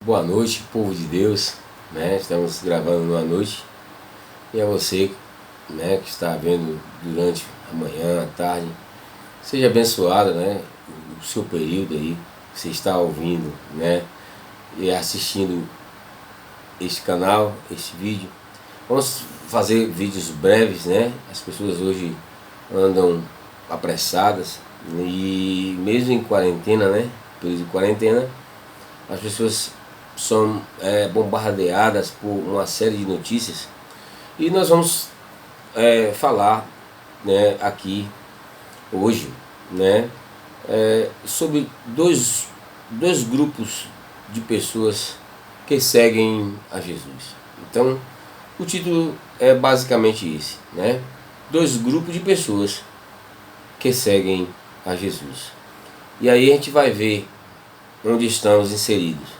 Boa noite, povo de Deus, né? Estamos gravando numa noite e a você, né, que está vendo durante a manhã, a tarde, seja abençoado, né? O seu período aí, que você está ouvindo, né? E assistindo este canal, este vídeo. Vamos fazer vídeos breves, né? As pessoas hoje andam apressadas e mesmo em quarentena, né? Período de quarentena, as pessoas são bombardeadas por uma série de notícias e nós vamos falar, né, aqui hoje, né, sobre dois grupos de pessoas que seguem a Jesus. Então, o título é basicamente esse, né? Dois grupos de pessoas que seguem a Jesus. E aí a gente vai ver onde estamos inseridos.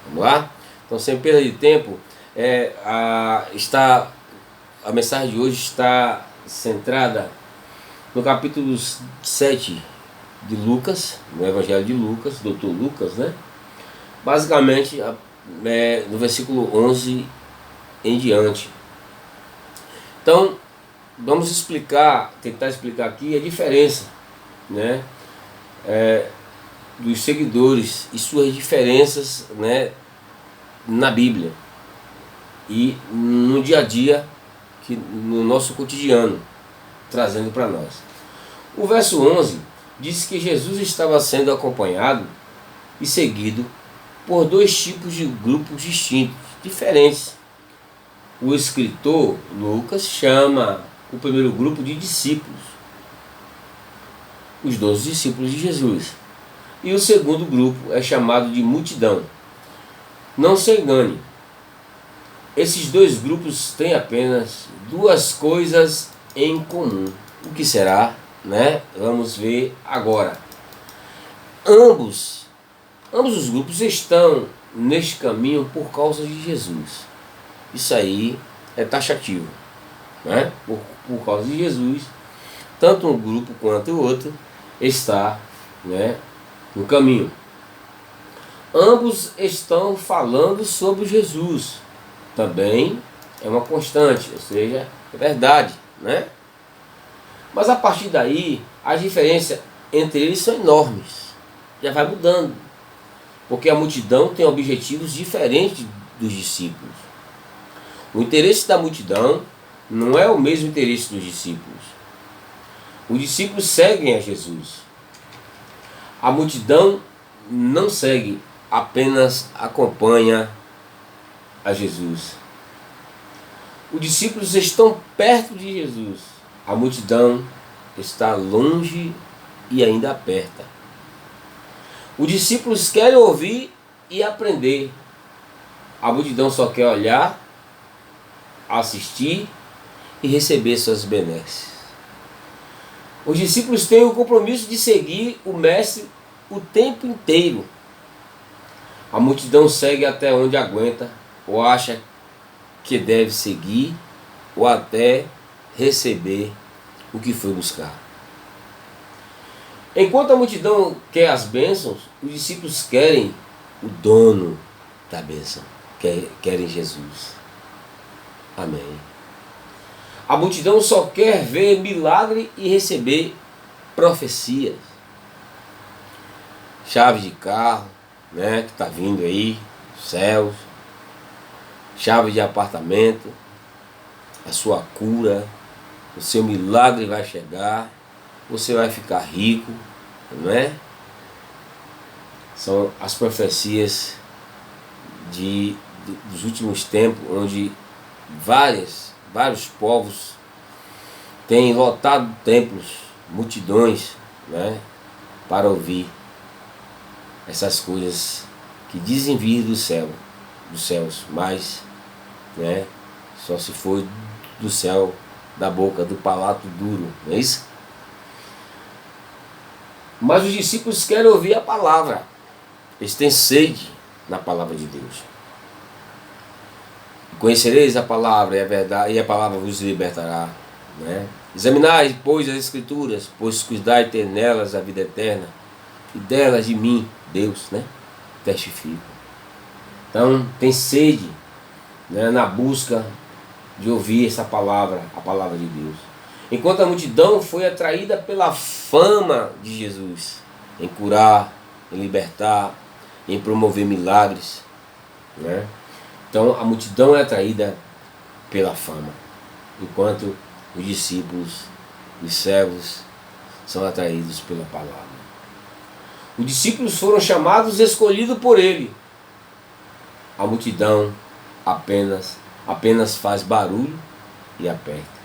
Vamos lá? Então, sem perda de tempo, a mensagem de hoje está centrada no capítulo 7 de Lucas, no Evangelho de Lucas, Dr. Lucas, né? Basicamente, no versículo 11 em diante. Então, vamos tentar explicar aqui a diferença, né? Dos seguidores e suas diferenças, né, na Bíblia e no dia a dia, no nosso cotidiano, trazendo para nós. O verso 11 diz que Jesus estava sendo acompanhado e seguido por dois tipos de grupos distintos, diferentes. O escritor Lucas chama o primeiro grupo de discípulos, os 12 discípulos de Jesus. E o segundo grupo é chamado de multidão. Não se engane, esses dois grupos têm apenas duas coisas em comum. O que será, né? Vamos ver agora. Ambos os grupos estão neste caminho por causa de Jesus. Isso aí é taxativo, né? Por causa de Jesus, tanto um grupo quanto o outro está, né, no caminho. Ambos estão falando sobre Jesus. Também é uma constante, ou seja, é verdade, né? Mas a partir daí, as diferenças entre eles são enormes. Já vai mudando. Porque a multidão tem objetivos diferentes dos discípulos. O interesse da multidão não é o mesmo interesse dos discípulos. Os discípulos seguem a Jesus. A multidão não segue, apenas acompanha a Jesus. Os discípulos estão perto de Jesus. A multidão está longe e ainda perto. Os discípulos querem ouvir e aprender. A multidão só quer olhar, assistir e receber suas benesses. Os discípulos têm o compromisso de seguir o Mestre o tempo inteiro. A multidão segue até onde aguenta, ou acha que deve seguir, ou até receber o que foi buscar. Enquanto a multidão quer as bênçãos, os discípulos querem o dono da bênção, querem Jesus. Amém. A multidão só quer ver milagre e receber profecias. Chave de carro, né, que está vindo aí, céus. Chave de apartamento, a sua cura, o seu milagre vai chegar, você vai ficar rico, não é? São as profecias dos últimos tempos, onde vários povos têm lotado templos, multidões, né, para ouvir essas coisas que dizem vir dos céus, mas, né, só se for do céu, da boca, do palato duro, não é isso? Mas os discípulos querem ouvir a palavra, eles têm sede na palavra de Deus. Conhecereis a palavra e a verdade, e a palavra vos libertará, né? Examinai, pois, as Escrituras, pois cuidai ter nelas a vida eterna, e delas de mim, Deus, né, testifico. Então tem sede, né, na busca de ouvir essa palavra, a palavra de Deus. Enquanto a multidão foi atraída pela fama de Jesus, em curar, em libertar, em promover milagres, né? Então a multidão é atraída pela fama, enquanto os discípulos, os servos, são atraídos pela palavra. Os discípulos foram chamados e escolhidos por ele. A multidão apenas faz barulho e aperta.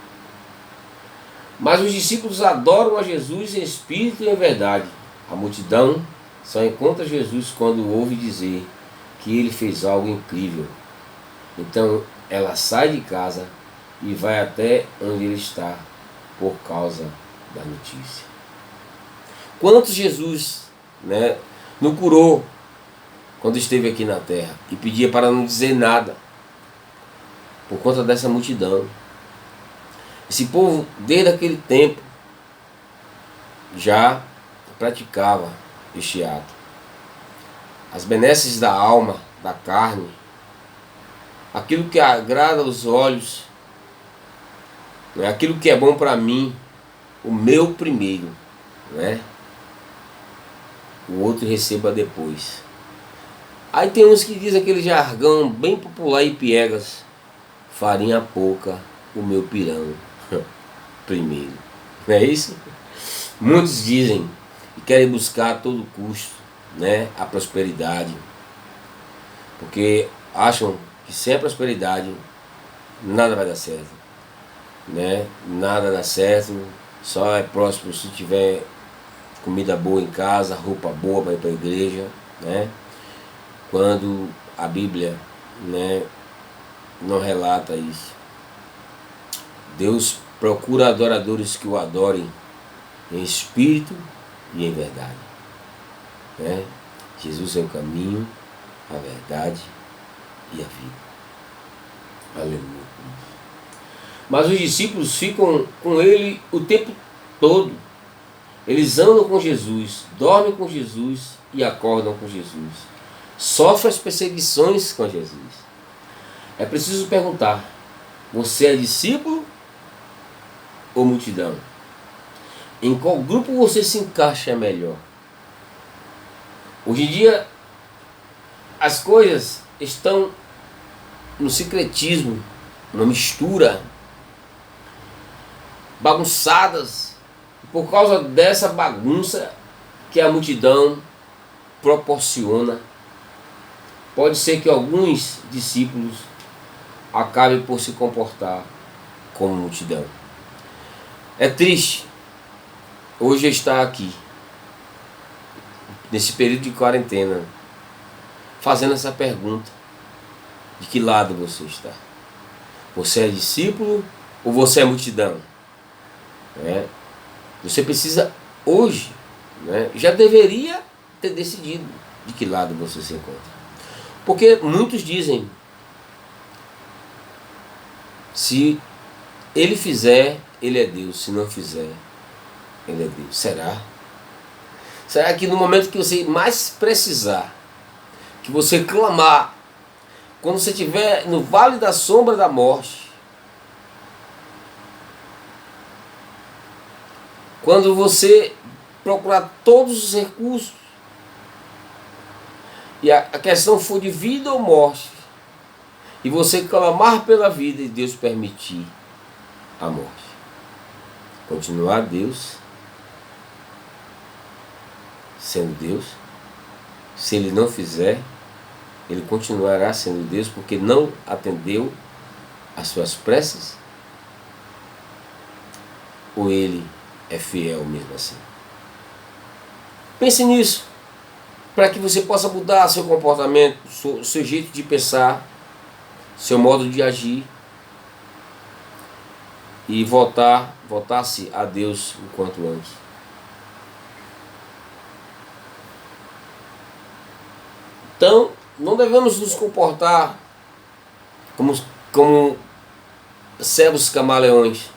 Mas os discípulos adoram a Jesus em espírito e em verdade. A multidão só encontra Jesus quando ouve dizer que ele fez algo incrível. Então ela sai de casa e vai até onde ele está por causa da notícia. Quantos Jesus, né, não curou quando esteve aqui na terra e pedia para não dizer nada por conta dessa multidão. Esse povo, desde aquele tempo, já praticava este ato. As benesses da alma, da carne, aquilo que agrada aos olhos, né, aquilo que é bom para mim, o meu primeiro, né? O outro receba depois. Aí tem uns que dizem aquele jargão bem popular e piegas: farinha pouca, o meu pirão primeiro. Não é isso? Muitos dizem e querem buscar a todo custo, né, a prosperidade, porque acham que sem a prosperidade nada vai dar certo, né? Nada dá certo, só é próspero se tiver comida boa em casa, roupa boa para ir para a igreja, né? Quando a Bíblia, né, não relata isso. Deus procura adoradores que o adorem em espírito e em verdade, né? Jesus é o caminho, a verdade e a vida. Aleluia. Mas os discípulos ficam com ele o tempo todo. Eles andam com Jesus, dormem com Jesus e acordam com Jesus. Sofrem as perseguições com Jesus. É preciso perguntar: você é discípulo ou multidão? Em qual grupo você se encaixa melhor? Hoje em dia as coisas estão no secretismo, uma mistura, bagunçadas, por causa dessa bagunça que a multidão proporciona. Pode ser que alguns discípulos acabem por se comportar como multidão. É triste hoje estar aqui, nesse período de quarentena, fazendo essa pergunta: de que lado você está? Você é discípulo ou você é multidão? Você precisa hoje, né, já deveria ter decidido de que lado você se encontra. Porque muitos dizem: se ele fizer, ele é Deus; se não fizer, ele é Deus. Será? Será que no momento que você mais precisar, que você clamar, quando você estiver no vale da sombra da morte, quando você procurar todos os recursos e a questão for de vida ou morte, e você clamar pela vida e Deus permitir a morte, continuar Deus sendo Deus? Se ele não fizer, ele continuará sendo Deus porque não atendeu às suas preces? Ou ele é fiel mesmo assim? Pense nisso, para que você possa mudar seu comportamento, seu jeito de pensar, seu modo de agir, e voltar-se a Deus o quanto antes. Então, não devemos nos comportar como servos camaleões,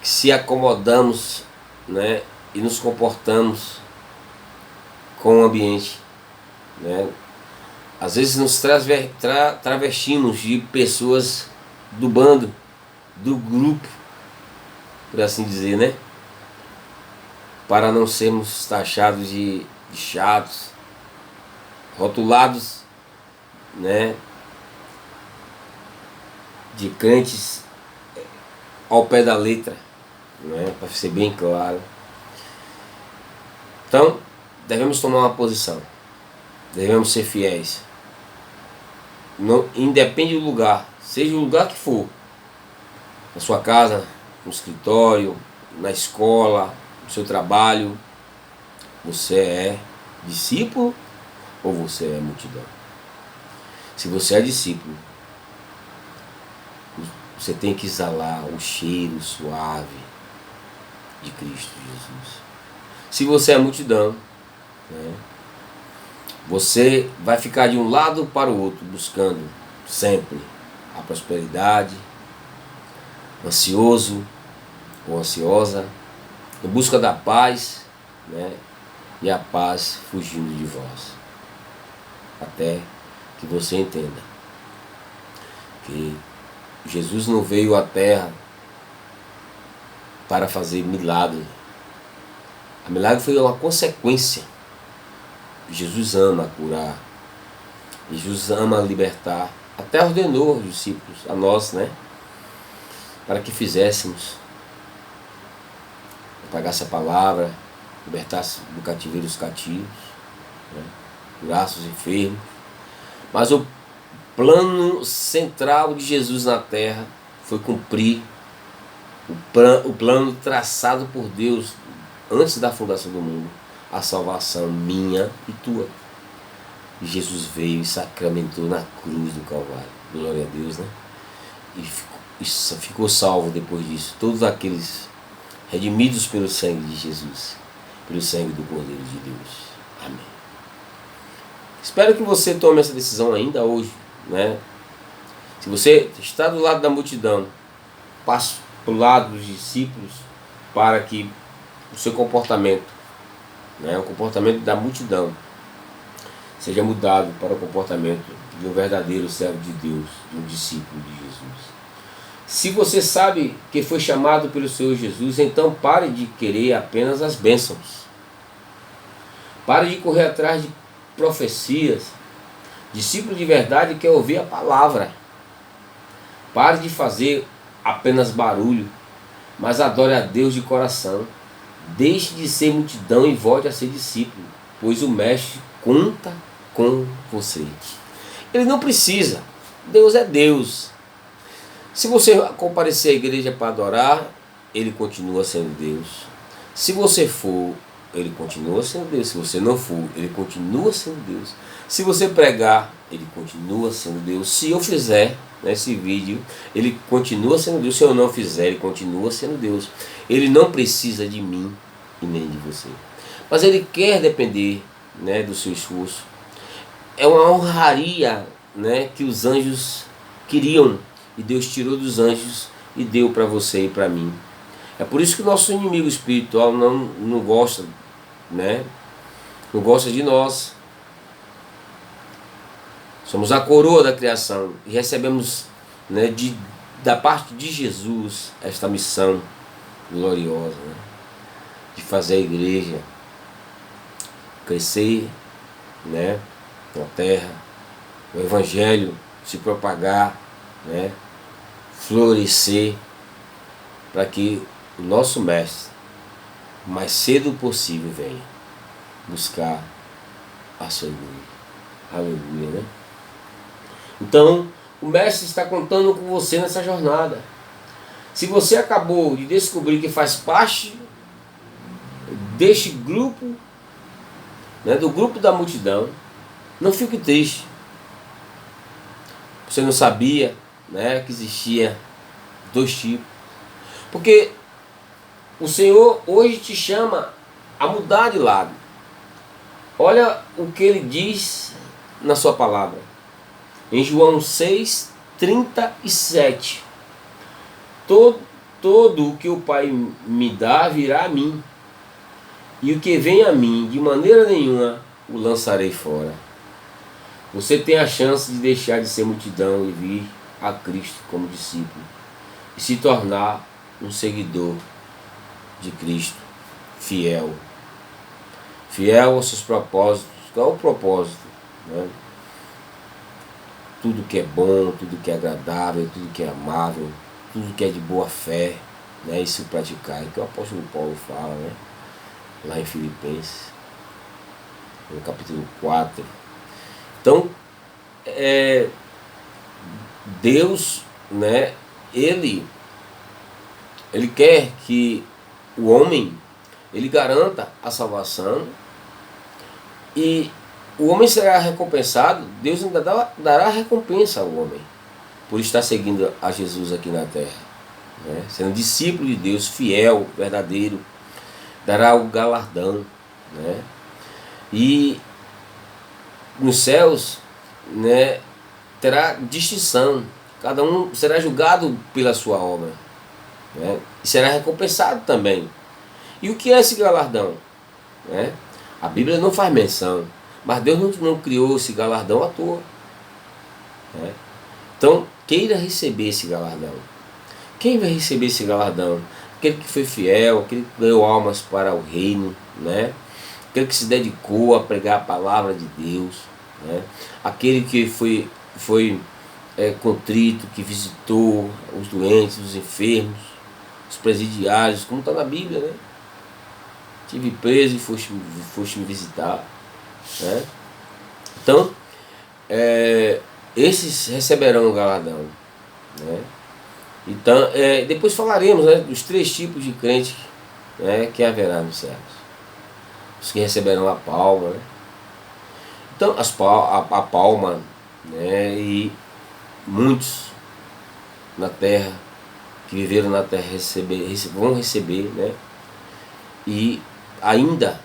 que se acomodamos, né, e nos comportamos com o ambiente, né? Às vezes nos travestimos de pessoas do bando, do grupo, por assim dizer, né? Para não sermos taxados de chatos, rotulados, né? De crentes ao pé da letra, né? Para ser bem claro. Então, devemos tomar uma posição, devemos ser fiéis. Não, independe do lugar, seja o lugar que for, na sua casa, no escritório, na escola, no seu trabalho, você é discípulo ou você é multidão? Se você é discípulo, você tem que exalar o cheiro suave de Cristo Jesus. Se você é multidão, né, você vai ficar de um lado para o outro, buscando sempre a prosperidade, ansioso ou ansiosa, em busca da paz, né, e a paz fugindo de vós. Até que você entenda que Jesus não veio à terra para fazer milagre. A milagre foi uma consequência. Jesus ama curar, Jesus ama libertar, até ordenou aos discípulos, a nós, né, para que fizéssemos, pregasse a palavra, libertasse do cativeiro os cativos, né, curasse os enfermos. Mas o plano central de Jesus na terra foi cumprir o plano traçado por Deus antes da fundação do mundo, a salvação minha e tua. E Jesus veio e sacramentou na cruz do Calvário. Glória a Deus, né? E ficou salvo depois disso. Todos aqueles redimidos pelo sangue de Jesus, pelo sangue do Cordeiro de Deus. Amém. Espero que você tome essa decisão ainda hoje, né? Se você está do lado da multidão, passe para o lado dos discípulos para que o seu comportamento, né, o comportamento da multidão, seja mudado para o comportamento de um verdadeiro servo de Deus, de um discípulo de Jesus. Se você sabe que foi chamado pelo Senhor Jesus, então pare de querer apenas as bênçãos. Pare de correr atrás de profecias. Discípulo de verdade quer ouvir a palavra. Pare de fazer apenas barulho, mas adore a Deus de coração. Deixe de ser multidão e volte a ser discípulo, pois o Mestre conta com você. Ele não precisa, Deus é Deus. Se você comparecer à igreja para adorar, Ele continua sendo Deus. Se você for, Ele continua sendo Deus. Se você não for, Ele continua sendo Deus. Se você pregar, Ele continua sendo Deus. Se eu fizer nesse vídeo, Ele continua sendo Deus. Se eu não fizer, Ele continua sendo Deus. Ele não precisa de mim e nem de você. Mas Ele quer depender, né, do seu esforço. É uma honraria, né, que os anjos queriam. E Deus tirou dos anjos e deu para você e para mim. É por isso que o nosso inimigo espiritual não gosta, né? Não gosta de nós. Somos a coroa da criação e recebemos, né, da parte de Jesus esta missão gloriosa, né, de fazer a igreja crescer, né, na terra, o evangelho se propagar, né, florescer, para que o nosso mestre, o mais cedo possível, venha buscar a sua igreja. Aleluia, né? Então, o mestre está contando com você nessa jornada. Se você acabou de descobrir que faz parte deste grupo, né, do grupo da multidão, não fique triste. Você não sabia, né, que existia dois tipos. Porque o Senhor hoje te chama a mudar de lado. Olha o que Ele diz na sua palavra. Em João 6:37. Todo o que o Pai me dá virá a mim. E o que vem a mim, de maneira nenhuma, o lançarei fora. Você tem a chance de deixar de ser multidão e vir a Cristo como discípulo e se tornar um seguidor de Cristo, fiel. Fiel aos seus propósitos. Qual é o propósito? Né? Tudo que é bom, tudo que é agradável, tudo que é amável, tudo que é de boa fé, né? Isso praticar, que o apóstolo Paulo fala, né? Lá em Filipenses, no capítulo 4. Então, Deus, né, ele quer que o homem, ele garanta a salvação, e o homem será recompensado. Deus ainda dará recompensa ao homem por estar seguindo a Jesus aqui na terra, né? Sendo discípulo de Deus, fiel, verdadeiro, dará o galardão, né? E nos céus, né, terá distinção, cada um será julgado pela sua obra, né? E será recompensado também. E o que é esse galardão? Né? A Bíblia não faz menção, mas Deus não criou esse galardão à toa, né? Então, queira receber esse galardão. Quem vai receber esse galardão? Aquele que foi fiel, aquele que ganhou almas para o reino, né? Aquele que se dedicou a pregar a palavra de Deus, né? Aquele que foi contrito, que visitou os doentes, os enfermos, os presidiários, como está na Bíblia, né? Estive preso e foste me visitar, né? Então, esses receberão o galardão, né? Então, depois falaremos, né, dos 3 tipos de crentes, né, que haverá nos céus. Os que receberão a palma, né? Então, a palma, né, e muitos na terra, que viveram na terra, vão receber, né? E ainda,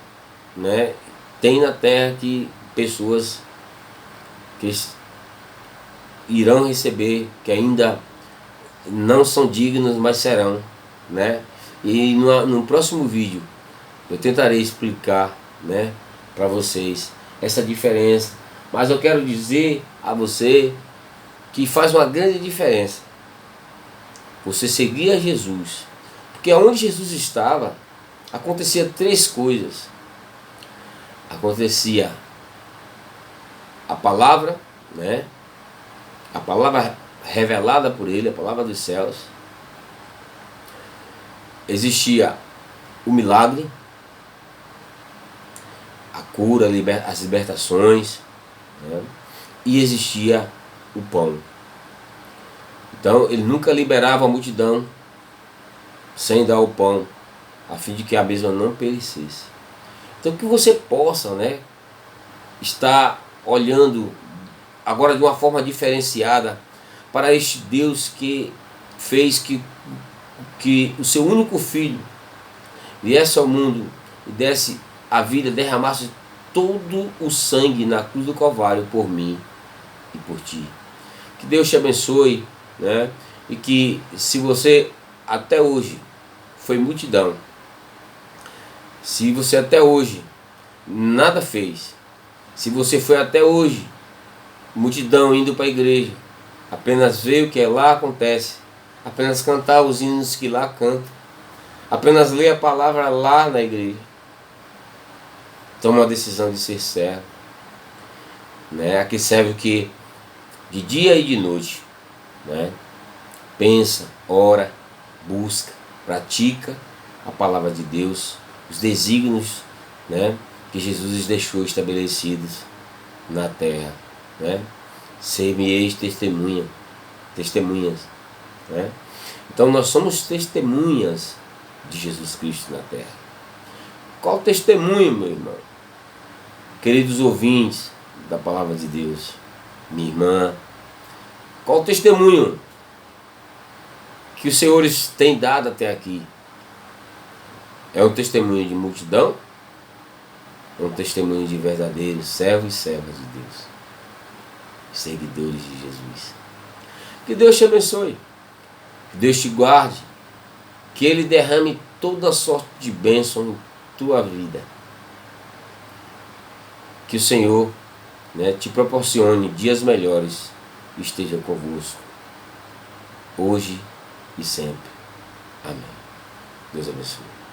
né, tem na terra que pessoas que irão receber, que ainda não são dignos, mas serão, né? E no próximo vídeo eu tentarei explicar, né, para vocês essa diferença. Mas eu quero dizer a você que faz uma grande diferença você seguir a Jesus, porque onde Jesus estava acontecia 3 coisas. Acontecia a palavra, né? A palavra revelada por ele, a palavra dos céus. Existia o milagre, a cura, as libertações, né? E existia o pão. Então ele nunca liberava a multidão sem dar o pão, a fim de que a mesma não perecesse. Então que você possa, né, estar olhando agora de uma forma diferenciada para este Deus que fez que o seu único filho viesse ao mundo e desse a vida, derramasse todo o sangue na cruz do Calvário por mim e por ti. Que Deus te abençoe, né? E que se você até hoje foi multidão, se você até hoje nada fez, se você foi até hoje multidão indo para a igreja, apenas ver o que lá acontece, apenas cantar os hinos que lá canta, apenas ler a palavra lá na igreja, toma a decisão de ser servo, né? Aqui serve o que? De dia e de noite, né? Pensa, ora, busca, pratica a palavra de Deus, os desígnios, né, que Jesus deixou estabelecidos na terra, né? Ser-me-eis testemunhas, né? Então nós somos testemunhas de Jesus Cristo na terra. Qual testemunho, meu irmão? Queridos ouvintes da palavra de Deus, minha irmã, qual o testemunho que os senhores têm dado até aqui? É um testemunho de multidão? É um testemunho de verdadeiros servos e servas de Deus, seguidores de Jesus? Que Deus te abençoe, que Deus te guarde, que Ele derrame toda sorte de bênção em tua vida. Que o Senhor né, te proporcione dias melhores e esteja convosco, hoje e sempre. Amém. Deus abençoe.